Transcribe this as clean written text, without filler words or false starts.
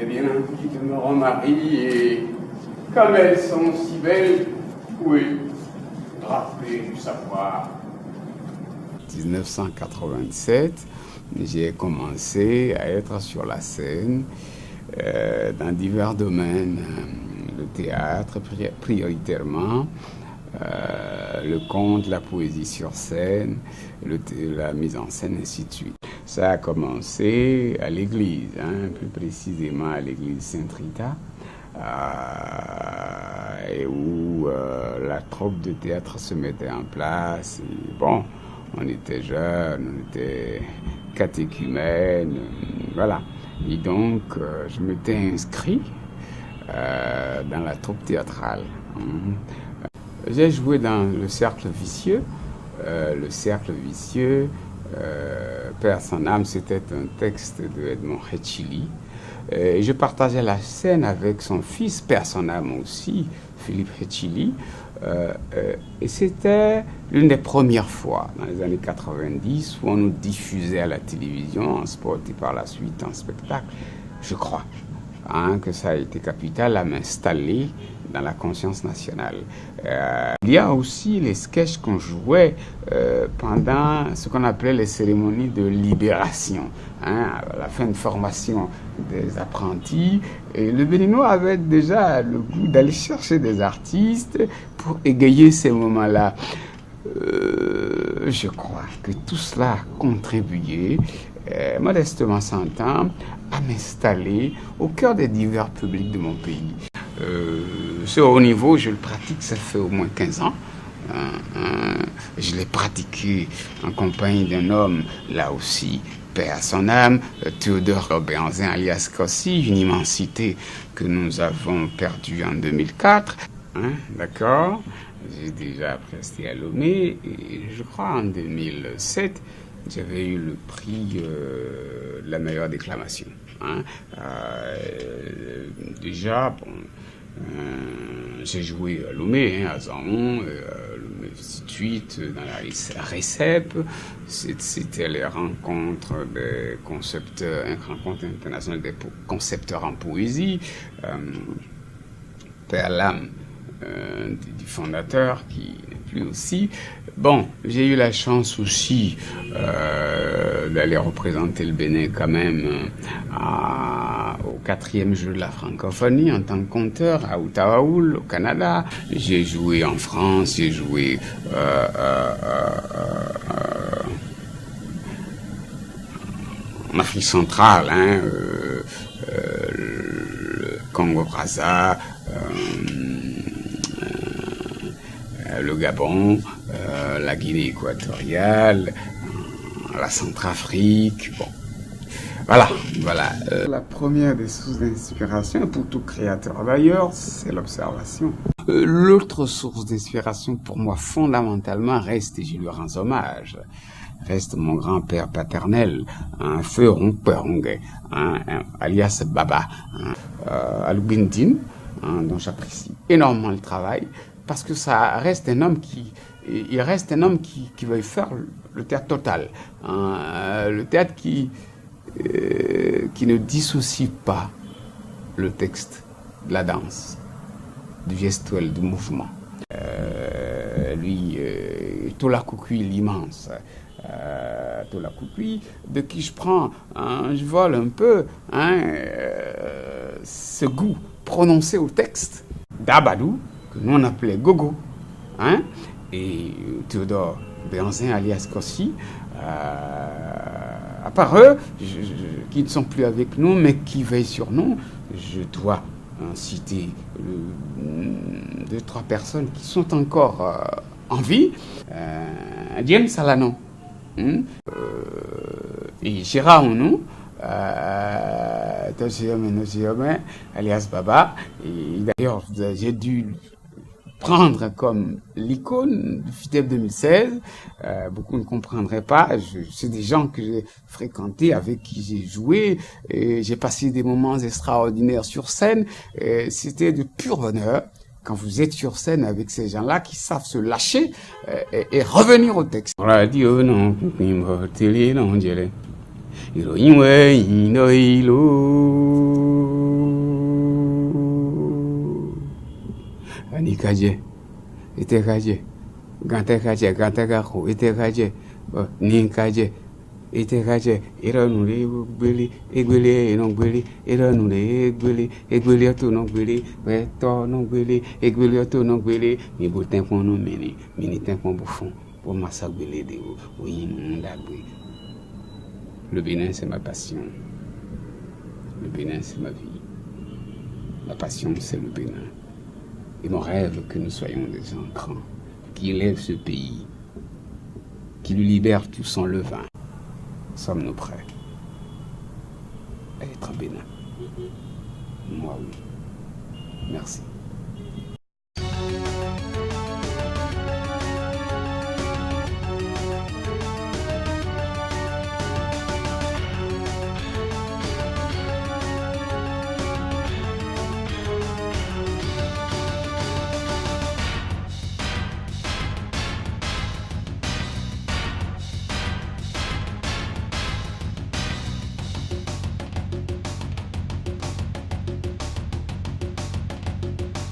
bien qui demeurent mari et comme elles sont si belles, oui, drapées du savoir. 1987, j'ai commencé à être sur la scène dans divers domaines, le théâtre prioritairement, le conte, la poésie sur scène, la mise en scène, ainsi de suite. Ça a commencé à l'église, plus précisément à l'église Sainte-Rita, et où la troupe de théâtre se mettait en place. Et bon, on était jeunes, on était catéchumènes, voilà. Et donc, je m'étais inscrit dans la troupe théâtrale. J'ai joué dans le Cercle Vicieux. Le Cercle Vicieux, Père son âme, c'était un texte de Edmond Hetchili. Et je partageais la scène avec son fils, Père son âme aussi, Philippe Hetchili. Et c'était l'une des premières fois dans les années 90 où on nous diffusait à la télévision, en sport et par la suite en spectacle. Je crois que ça a été capital à m'installer dans la conscience nationale. Il y a aussi les sketchs qu'on jouait pendant ce qu'on appelait les cérémonies de libération, à la fin de formation des apprentis. Et le Béninois avait déjà le goût d'aller chercher des artistes pour égayer ces moments-là. Je crois que tout cela a contribué, modestement s'entend, à m'installer au cœur des divers publics de mon pays. Ce haut niveau, je le pratique, ça fait au moins 15 ans. Je l'ai pratiqué en compagnie d'un homme, là aussi, paix à son âme, Théodore Béanzin alias Kossi, une immensité que nous avons perdue en 2004. D'accord? J'ai déjà presté à Lomé, et je crois en 2007, j'avais eu le prix de la meilleure déclamation. Déjà, bon, j'ai joué à Lomé, à Zaon, ainsi de suite, dans la RECEP. C'était les rencontres des concepteurs, une rencontre internationale des concepteurs en poésie. Père Lam, du fondateur, qui n'est plus aussi. Bon, j'ai eu la chance aussi d'aller représenter le Bénin quand même au 4e jeu de la francophonie en tant que conteur à Outaouaoul, au Canada. J'ai joué en France, j'ai joué en Afrique centrale, le Congo-Brazza, le Gabon, la Guinée équatoriale, la Centrafrique, bon. Voilà. La première des sources d'inspiration, pour tout créateur d'ailleurs, c'est l'observation. L'autre source d'inspiration pour moi, fondamentalement, reste, et je lui rends hommage, reste mon grand-père paternel, Feu Rongpe, alias Baba, Aloubindine, dont j'apprécie énormément le travail, parce que ça reste un homme qui veut faire le théâtre total, le théâtre qui ne dissocie pas le texte de la danse, du gestuel, du mouvement. Tola Koukoui, l'immense, Tola Koukoui, de qui je prends, je vole un peu, ce goût prononcé au texte d'Abadou, que nous on appelait Gogo, et Théodore Béanzin alias Kossi, à part eux, qui ne sont plus avec nous, mais qui veillent sur nous, je dois citer 2-3 personnes qui sont encore en vie. James Salano, et Gérard Ounou, alias Baba, et d'ailleurs j'ai dû prendre comme l'icône du FITEP 2016. Beaucoup ne comprendraient pas. C'est des gens que j'ai fréquentés, avec qui j'ai joué. J'ai passé des moments extraordinaires sur scène. C'était de pur bonheur quand vous êtes sur scène avec ces gens-là qui savent se lâcher et revenir au texte. Radio non, télé non, Anikadje, Itekadje, Gantekadje, Gantekaku, Itekadje, Ninkadje, Itekadje, Iranule, Billy, Egbili, non Billy, Iranule, Egbili, Egbili, non Billy, Reto, non Billy, Egbili, non Billy, mi boutin qu'on nous mini, minitin qu'on bouffon, pour massagler des oui, Le Bénin, c'est ma passion. Le Bénin, c'est ma vie. Ma passion, c'est le Bénin. Et mon rêve que nous soyons des gens grands, qui élèvent ce pays, qui le libèrent tout son levain. Sommes-nous prêts à être Bénin? Moi, oui. Merci.